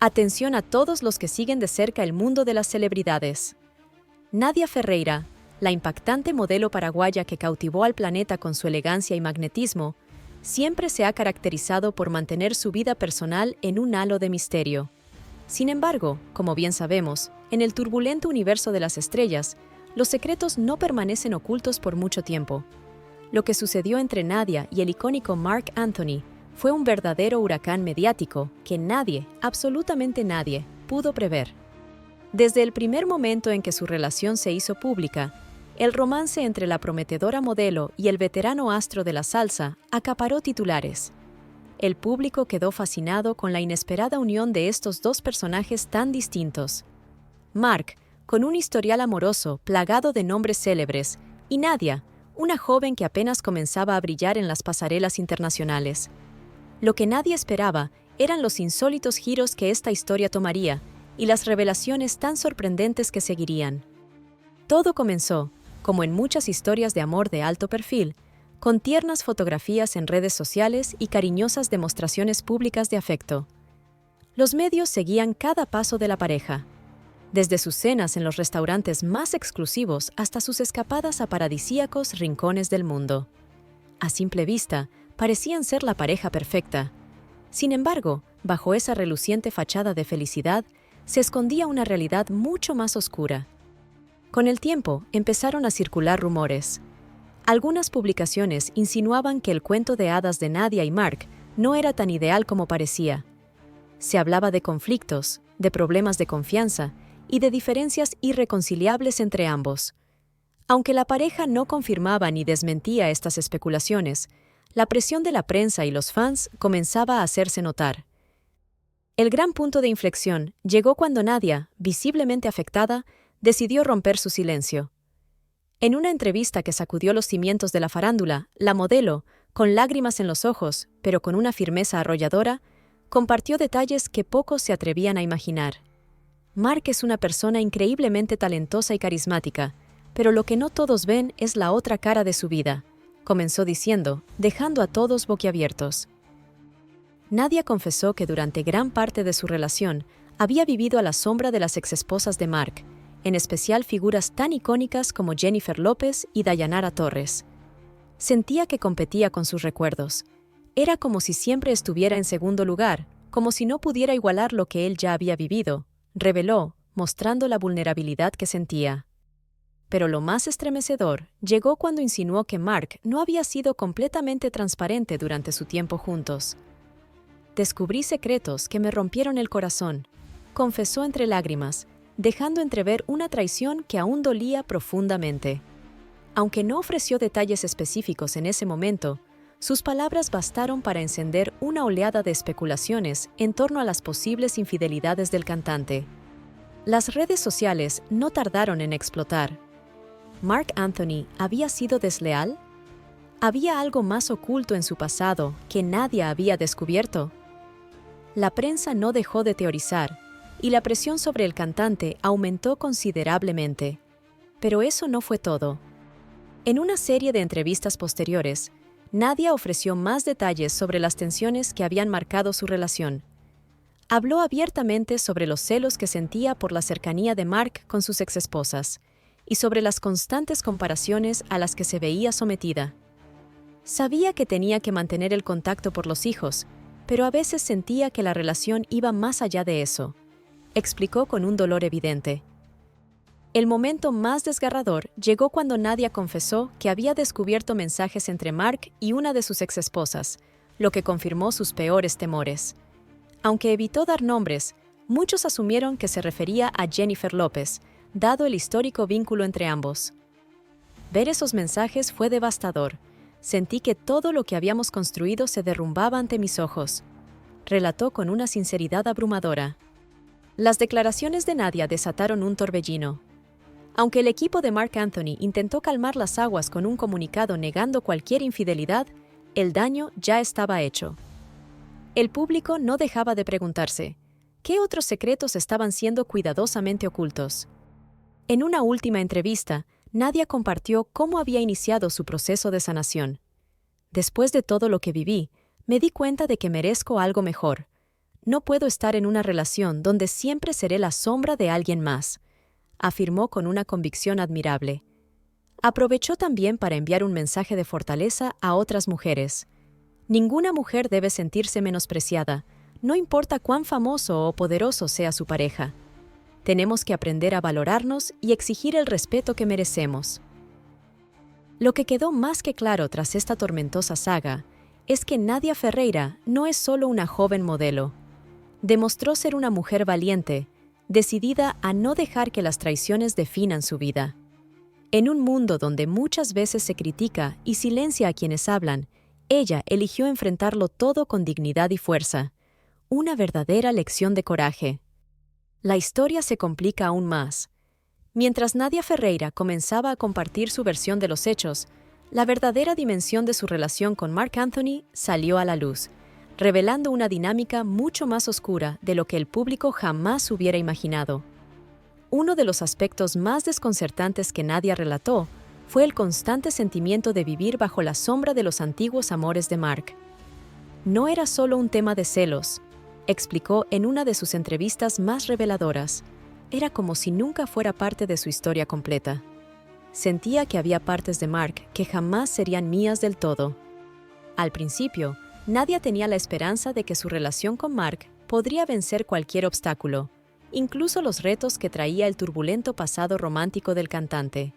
Atención a todos los que siguen de cerca el mundo de las celebridades. Nadia Ferreira, la impactante modelo paraguaya que cautivó al planeta con su elegancia y magnetismo, siempre se ha caracterizado por mantener su vida personal en un halo de misterio. Sin embargo, como bien sabemos, en el turbulento universo de las estrellas, los secretos no permanecen ocultos por mucho tiempo. Lo que sucedió entre Nadia y el icónico Marc Anthony fue un verdadero huracán mediático que nadie, absolutamente nadie, pudo prever. Desde el primer momento en que su relación se hizo pública, el romance entre la prometedora modelo y el veterano astro de la salsa acaparó titulares. El público quedó fascinado con la inesperada unión de estos dos personajes tan distintos. Marc, con un historial amoroso plagado de nombres célebres, y Nadia, una joven que apenas comenzaba a brillar en las pasarelas internacionales. Lo que nadie esperaba eran los insólitos giros que esta historia tomaría y las revelaciones tan sorprendentes que seguirían. Todo comenzó, como en muchas historias de amor de alto perfil, con tiernas fotografías en redes sociales y cariñosas demostraciones públicas de afecto. Los medios seguían cada paso de la pareja, desde sus cenas en los restaurantes más exclusivos hasta sus escapadas a paradisíacos rincones del mundo. A simple vista, parecían ser la pareja perfecta. Sin embargo, bajo esa reluciente fachada de felicidad, se escondía una realidad mucho más oscura. Con el tiempo, empezaron a circular rumores. Algunas publicaciones insinuaban que el cuento de hadas de Nadia y Marc no era tan ideal como parecía. Se hablaba de conflictos, de problemas de confianza y de diferencias irreconciliables entre ambos. Aunque la pareja no confirmaba ni desmentía estas especulaciones, la presión de la prensa y los fans comenzaba a hacerse notar. El gran punto de inflexión llegó cuando Nadia, visiblemente afectada, decidió romper su silencio. En una entrevista que sacudió los cimientos de la farándula, la modelo, con lágrimas en los ojos, pero con una firmeza arrolladora, compartió detalles que pocos se atrevían a imaginar. Marc es una persona increíblemente talentosa y carismática, pero lo que no todos ven es la otra cara de su vida, comenzó diciendo, dejando a todos boquiabiertos. Nadia confesó que durante gran parte de su relación había vivido a la sombra de las exesposas de Marc, en especial figuras tan icónicas como Jennifer López y Dayanara Torres. Sentía que competía con sus recuerdos. Era como si siempre estuviera en segundo lugar, como si no pudiera igualar lo que él ya había vivido, reveló, mostrando la vulnerabilidad que sentía. Pero lo más estremecedor llegó cuando insinuó que Marc no había sido completamente transparente durante su tiempo juntos. Descubrí secretos que me rompieron el corazón, confesó entre lágrimas, dejando entrever una traición que aún dolía profundamente. Aunque no ofreció detalles específicos en ese momento, sus palabras bastaron para encender una oleada de especulaciones en torno a las posibles infidelidades del cantante. Las redes sociales no tardaron en explotar. ¿Marc Anthony había sido desleal? ¿Había algo más oculto en su pasado que nadie había descubierto? La prensa no dejó de teorizar, y la presión sobre el cantante aumentó considerablemente. Pero eso no fue todo. En una serie de entrevistas posteriores, Nadia ofreció más detalles sobre las tensiones que habían marcado su relación. Habló abiertamente sobre los celos que sentía por la cercanía de Marc con sus exesposas, y sobre las constantes comparaciones a las que se veía sometida. Sabía que tenía que mantener el contacto por los hijos, pero a veces sentía que la relación iba más allá de eso, explicó con un dolor evidente. El momento más desgarrador llegó cuando Nadia confesó que había descubierto mensajes entre Marc y una de sus exesposas, lo que confirmó sus peores temores. Aunque evitó dar nombres, muchos asumieron que se refería a Jennifer López, dado el histórico vínculo entre ambos. Ver esos mensajes fue devastador. Sentí que todo lo que habíamos construido se derrumbaba ante mis ojos, relató con una sinceridad abrumadora. Las declaraciones de Nadia desataron un torbellino. Aunque el equipo de Marc Anthony intentó calmar las aguas con un comunicado negando cualquier infidelidad, el daño ya estaba hecho. El público no dejaba de preguntarse, ¿qué otros secretos estaban siendo cuidadosamente ocultos? En una última entrevista, Nadia compartió cómo había iniciado su proceso de sanación. Después de todo lo que viví, me di cuenta de que merezco algo mejor. no puedo estar en una relación donde siempre seré la sombra de alguien más, afirmó con una convicción admirable. Aprovechó también para enviar un mensaje de fortaleza a otras mujeres. Ninguna mujer debe sentirse menospreciada, no importa cuán famoso o poderoso sea su pareja. Tenemos que aprender a valorarnos y exigir el respeto que merecemos. Lo que quedó más que claro tras esta tormentosa saga es que Nadia Ferreira no es solo una joven modelo. Demostró ser una mujer valiente, decidida a no dejar que las traiciones definan su vida. En un mundo donde muchas veces se critica y silencia a quienes hablan, ella eligió enfrentarlo todo con dignidad y fuerza. Una verdadera lección de coraje. La historia se complica aún más. Mientras Nadia Ferreira comenzaba a compartir su versión de los hechos, la verdadera dimensión de su relación con Marc Anthony salió a la luz, revelando una dinámica mucho más oscura de lo que el público jamás hubiera imaginado. Uno de los aspectos más desconcertantes que Nadia relató fue el constante sentimiento de vivir bajo la sombra de los antiguos amores de Marc. No era solo un tema de celos, explicó en una de sus entrevistas más reveladoras. Era como si nunca fuera parte de su historia completa. Sentía que había partes de Marc que jamás serían mías del todo. Al principio, Nadia tenía la esperanza de que su relación con Marc podría vencer cualquier obstáculo, incluso los retos que traía el turbulento pasado romántico del cantante.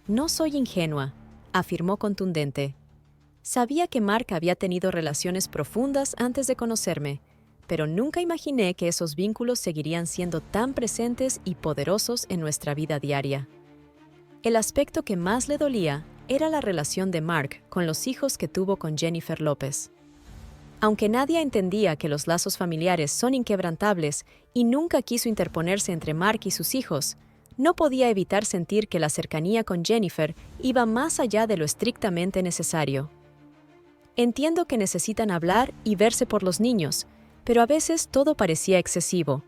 «No soy ingenua», afirmó contundente. «Sabía que Marc había tenido relaciones profundas antes de conocerme, pero nunca imaginé que esos vínculos seguirían siendo tan presentes y poderosos en nuestra vida diaria». El aspecto que más le dolía era la relación de Marc con los hijos que tuvo con Jennifer López. Aunque Nadia entendía que los lazos familiares son inquebrantables y nunca quiso interponerse entre Marc y sus hijos, no podía evitar sentir que la cercanía con Jennifer iba más allá de lo estrictamente necesario. «Entiendo que necesitan hablar y verse por los niños, pero a veces todo parecía excesivo.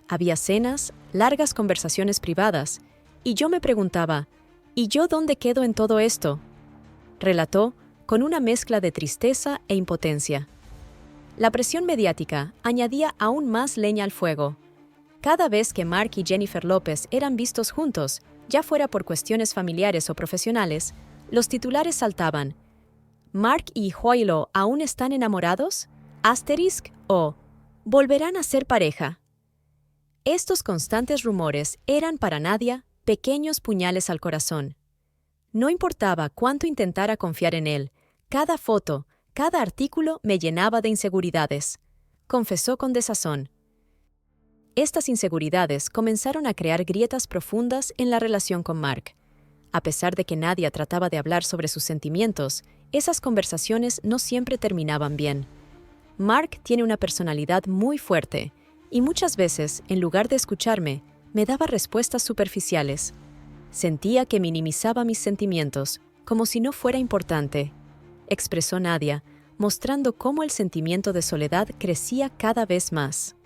Había cenas, largas conversaciones privadas, y yo me preguntaba, ¿y yo dónde quedo en todo esto?», relató con una mezcla de tristeza e impotencia. La presión mediática añadía aún más leña al fuego. Cada vez que Marc y Jennifer López eran vistos juntos, ya fuera por cuestiones familiares o profesionales, los titulares saltaban: «¿Marc y Joilo aún están enamorados?», «Asterisk» o «¿Volverán a ser pareja?». Estos constantes rumores eran para Nadia pequeños puñales al corazón. No importaba cuánto intentara confiar en él, cada foto, cada artículo me llenaba de inseguridades, confesó con desazón. Estas inseguridades comenzaron a crear grietas profundas en la relación con Marc. A pesar de que Nadia trataba de hablar sobre sus sentimientos, esas conversaciones no siempre terminaban bien. Marc tiene una personalidad muy fuerte, y muchas veces, en lugar de escucharme, me daba respuestas superficiales. Sentía que minimizaba mis sentimientos, como si no fuera importante, expresó Nadia, mostrando cómo el sentimiento de soledad crecía cada vez más.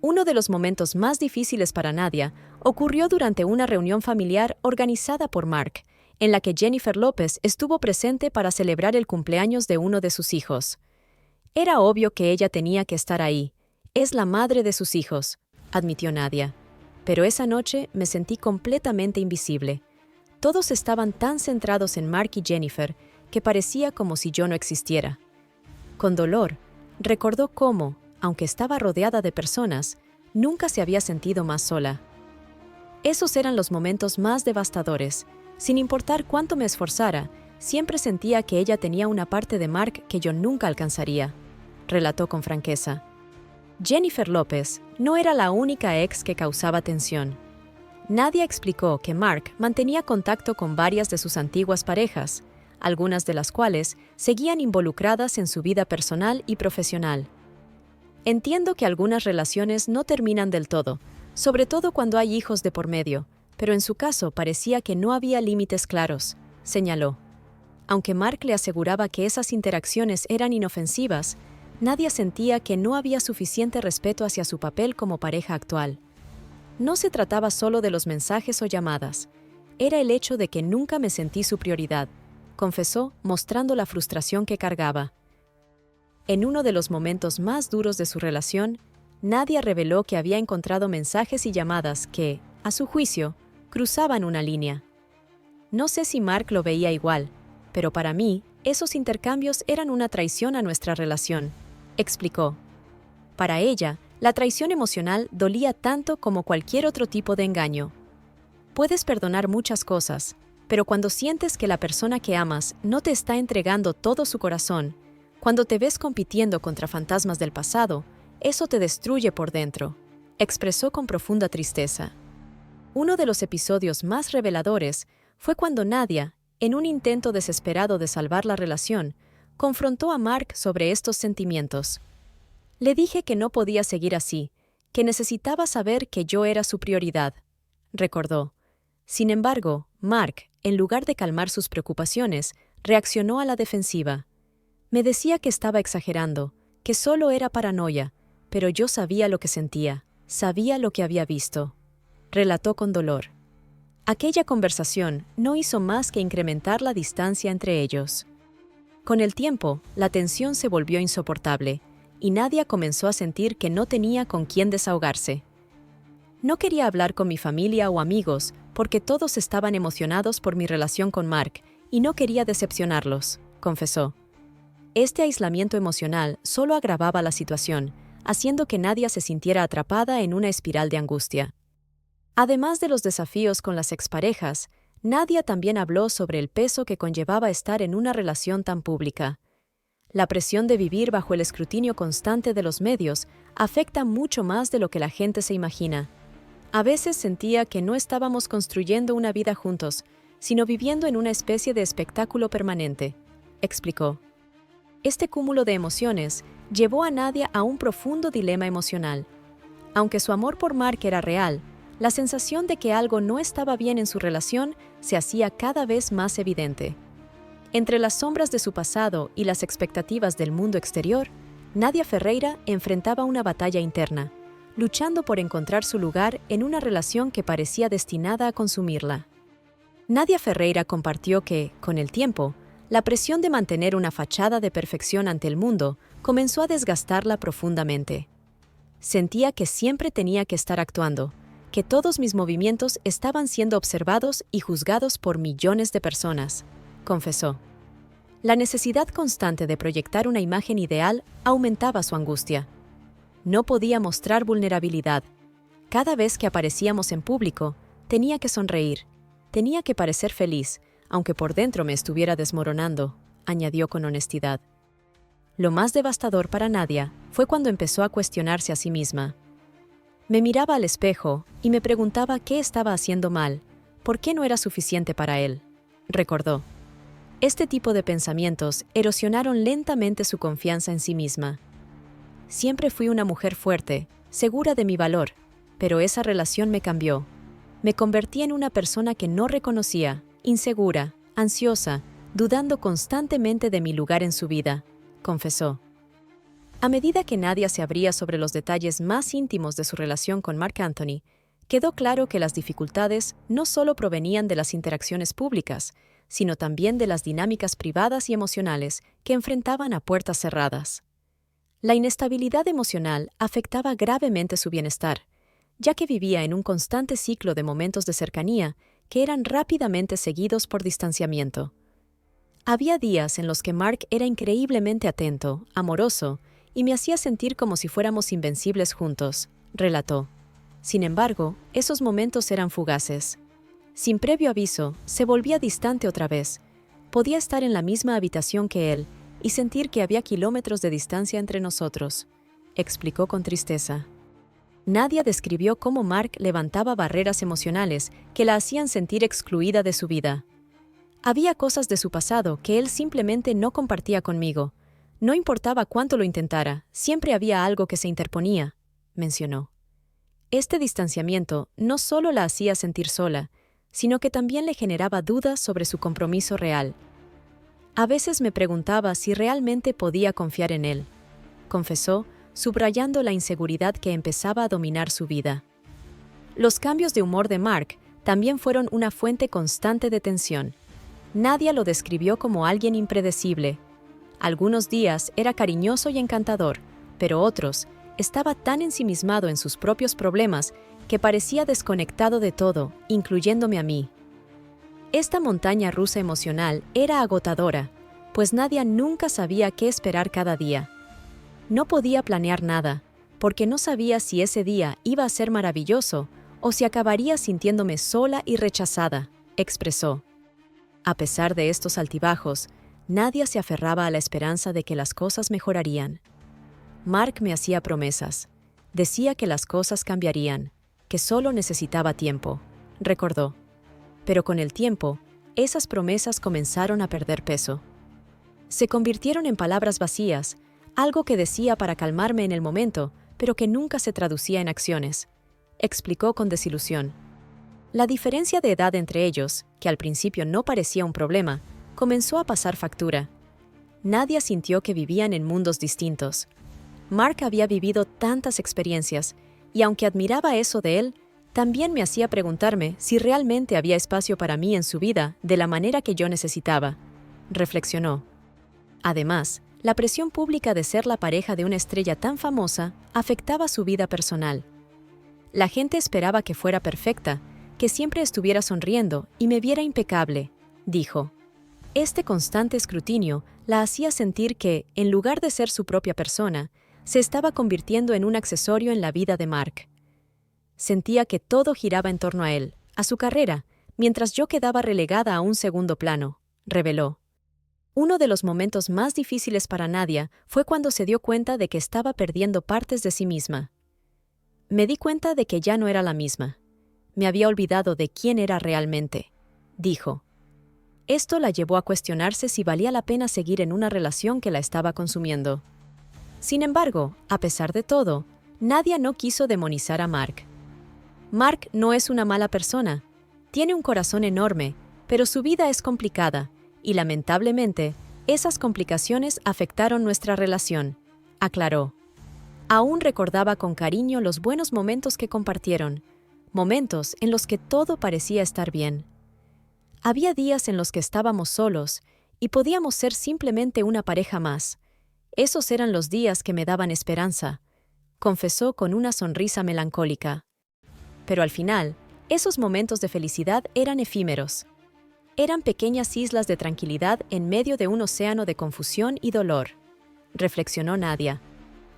Uno de los momentos más difíciles para Nadia ocurrió durante una reunión familiar organizada por Marc, en la que Jennifer López estuvo presente para celebrar el cumpleaños de uno de sus hijos. Era obvio que ella tenía que estar ahí. Es la madre de sus hijos, admitió Nadia. Pero esa noche me sentí completamente invisible. Todos estaban tan centrados en Marc y Jennifer que parecía como si yo no existiera. Con dolor, recordó cómo, aunque estaba rodeada de personas, nunca se había sentido más sola. Esos eran los momentos más devastadores. Sin importar cuánto me esforzara, siempre sentía que ella tenía una parte de Marc que yo nunca alcanzaría, relató con franqueza. Jennifer López no era la única ex que causaba tensión. Nadia explicó que Marc mantenía contacto con varias de sus antiguas parejas, algunas de las cuales seguían involucradas en su vida personal y profesional. Entiendo que algunas relaciones no terminan del todo, sobre todo cuando hay hijos de por medio, pero en su caso parecía que no había límites claros, señaló. Aunque Marc le aseguraba que esas interacciones eran inofensivas, Nadia sentía que no había suficiente respeto hacia su papel como pareja actual. No se trataba solo de los mensajes o llamadas, era el hecho de que nunca me sentí su prioridad, confesó, mostrando la frustración que cargaba. En uno de los momentos más duros de su relación, Nadia reveló que había encontrado mensajes y llamadas que, a su juicio, cruzaban una línea. No sé si Mark lo veía igual, pero para mí, esos intercambios eran una traición a nuestra relación, explicó. Para ella, la traición emocional dolía tanto como cualquier otro tipo de engaño. Puedes perdonar muchas cosas, pero cuando sientes que la persona que amas no te está entregando todo su corazón, cuando te ves compitiendo contra fantasmas del pasado, eso te destruye por dentro, expresó con profunda tristeza. Uno de los episodios más reveladores fue cuando Nadia, en un intento desesperado de salvar la relación, confrontó a Mark sobre estos sentimientos. Le dije que no podía seguir así, que necesitaba saber que yo era su prioridad, recordó. Sin embargo, Mark, en lugar de calmar sus preocupaciones, reaccionó a la defensiva. Me decía que estaba exagerando, que solo era paranoia, pero yo sabía lo que sentía, sabía lo que había visto. Relató con dolor. Aquella conversación no hizo más que incrementar la distancia entre ellos. Con el tiempo, la tensión se volvió insoportable, y Nadia comenzó a sentir que no tenía con quién desahogarse. No quería hablar con mi familia o amigos porque todos estaban emocionados por mi relación con Mark y no quería decepcionarlos, confesó. Este aislamiento emocional solo agravaba la situación, haciendo que Nadia se sintiera atrapada en una espiral de angustia. Además de los desafíos con las exparejas, Nadia también habló sobre el peso que conllevaba estar en una relación tan pública. La presión de vivir bajo el escrutinio constante de los medios afecta mucho más de lo que la gente se imagina. A veces sentía que no estábamos construyendo una vida juntos, sino viviendo en una especie de espectáculo permanente, explicó. Este cúmulo de emociones llevó a Nadia a un profundo dilema emocional. Aunque su amor por Mark era real, la sensación de que algo no estaba bien en su relación se hacía cada vez más evidente. Entre las sombras de su pasado y las expectativas del mundo exterior, Nadia Ferreira enfrentaba una batalla interna, luchando por encontrar su lugar en una relación que parecía destinada a consumirla. Nadia Ferreira compartió que, con el tiempo, la presión de mantener una fachada de perfección ante el mundo comenzó a desgastarla profundamente. Sentía que siempre tenía que estar actuando, que todos mis movimientos estaban siendo observados y juzgados por millones de personas, confesó. La necesidad constante de proyectar una imagen ideal aumentaba su angustia. No podía mostrar vulnerabilidad. Cada vez que aparecíamos en público, tenía que sonreír, tenía que parecer feliz, aunque por dentro me estuviera desmoronando, añadió con honestidad. Lo más devastador para Nadia fue cuando empezó a cuestionarse a sí misma. Me miraba al espejo y me preguntaba qué estaba haciendo mal, por qué no era suficiente para él, recordó. Este tipo de pensamientos erosionaron lentamente su confianza en sí misma. Siempre fui una mujer fuerte, segura de mi valor, pero esa relación me cambió. Me convertí en una persona que no reconocía, insegura, ansiosa, dudando constantemente de mi lugar en su vida, confesó. A medida que Nadia se abría sobre los detalles más íntimos de su relación con Mark Anthony, quedó claro que las dificultades no solo provenían de las interacciones públicas, sino también de las dinámicas privadas y emocionales que enfrentaban a puertas cerradas. La inestabilidad emocional afectaba gravemente su bienestar, ya que vivía en un constante ciclo de momentos de cercanía que eran rápidamente seguidos por distanciamiento. Había días en los que Mark era increíblemente atento, amoroso, y me hacía sentir como si fuéramos invencibles juntos, relató. Sin embargo, esos momentos eran fugaces. Sin previo aviso, se volvía distante otra vez. Podía estar en la misma habitación que él y sentir que había kilómetros de distancia entre nosotros, explicó con tristeza. Nadia describió cómo Mark levantaba barreras emocionales que la hacían sentir excluida de su vida. Había cosas de su pasado que él simplemente no compartía conmigo. No importaba cuánto lo intentara, siempre había algo que se interponía, mencionó. Este distanciamiento no solo la hacía sentir sola, sino que también le generaba dudas sobre su compromiso real. A veces me preguntaba si realmente podía confiar en él, confesó, subrayando la inseguridad que empezaba a dominar su vida. Los cambios de humor de Mark también fueron una fuente constante de tensión. Nadia lo describió como alguien impredecible. Algunos días era cariñoso y encantador, pero otros estaba tan ensimismado en sus propios problemas que parecía desconectado de todo, incluyéndome a mí. Esta montaña rusa emocional era agotadora, pues Nadia nunca sabía qué esperar cada día. No podía planear nada, porque no sabía si ese día iba a ser maravilloso o si acabaría sintiéndome sola y rechazada, expresó. A pesar de estos altibajos, Nadia se aferraba a la esperanza de que las cosas mejorarían. Mark me hacía promesas. Decía que las cosas cambiarían, que solo necesitaba tiempo, recordó. Pero con el tiempo, esas promesas comenzaron a perder peso. Se convirtieron en palabras vacías, algo que decía para calmarme en el momento, pero que nunca se traducía en acciones, explicó con desilusión. La diferencia de edad entre ellos, que al principio no parecía un problema, comenzó a pasar factura. Nadia sintió que vivían en mundos distintos. Mark había vivido tantas experiencias, y aunque admiraba eso de él, también me hacía preguntarme si realmente había espacio para mí en su vida de la manera que yo necesitaba, reflexionó. Además, la presión pública de ser la pareja de una estrella tan famosa afectaba su vida personal. La gente esperaba que fuera perfecta, que siempre estuviera sonriendo y me viera impecable, dijo. Este constante escrutinio la hacía sentir que, en lugar de ser su propia persona, se estaba convirtiendo en un accesorio en la vida de Mark. Sentía que todo giraba en torno a él, a su carrera, mientras yo quedaba relegada a un segundo plano, reveló. Uno de los momentos más difíciles para Nadia fue cuando se dio cuenta de que estaba perdiendo partes de sí misma. Me di cuenta de que ya no era la misma. Me había olvidado de quién era realmente, dijo. Esto la llevó a cuestionarse si valía la pena seguir en una relación que la estaba consumiendo. Sin embargo, a pesar de todo, Nadia no quiso demonizar a Mark. Mark no es una mala persona, tiene un corazón enorme, pero su vida es complicada, y lamentablemente, esas complicaciones afectaron nuestra relación, aclaró. Aún recordaba con cariño los buenos momentos que compartieron, momentos en los que todo parecía estar bien. Había días en los que estábamos solos y podíamos ser simplemente una pareja más. Esos eran los días que me daban esperanza, confesó con una sonrisa melancólica. Pero al final, esos momentos de felicidad eran efímeros. Eran pequeñas islas de tranquilidad en medio de un océano de confusión y dolor, reflexionó Nadia.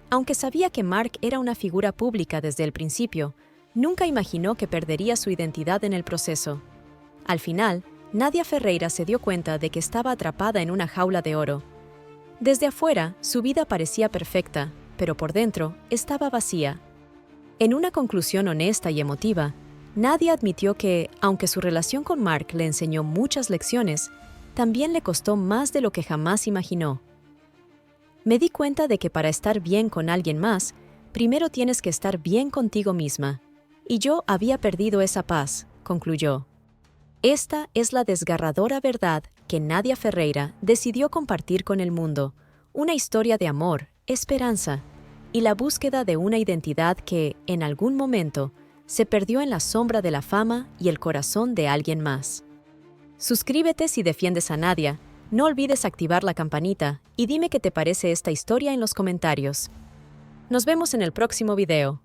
Aunque sabía que Mark era una figura pública desde el principio, nunca imaginó que perdería su identidad en el proceso. Al final, Nadia Ferreira se dio cuenta de que estaba atrapada en una jaula de oro. Desde afuera, su vida parecía perfecta, pero por dentro estaba vacía. En una conclusión honesta y emotiva, Nadia admitió que, aunque su relación con Mark le enseñó muchas lecciones, también le costó más de lo que jamás imaginó. Me di cuenta de que para estar bien con alguien más, primero tienes que estar bien contigo misma. Y yo había perdido esa paz, concluyó. Esta es la desgarradora verdad que Nadia Ferreira decidió compartir con el mundo, una historia de amor, esperanza y la búsqueda de una identidad que, en algún momento, se perdió en la sombra de la fama y el corazón de alguien más. Suscríbete si defiendes a Nadia, no olvides activar la campanita y dime qué te parece esta historia en los comentarios. Nos vemos en el próximo video.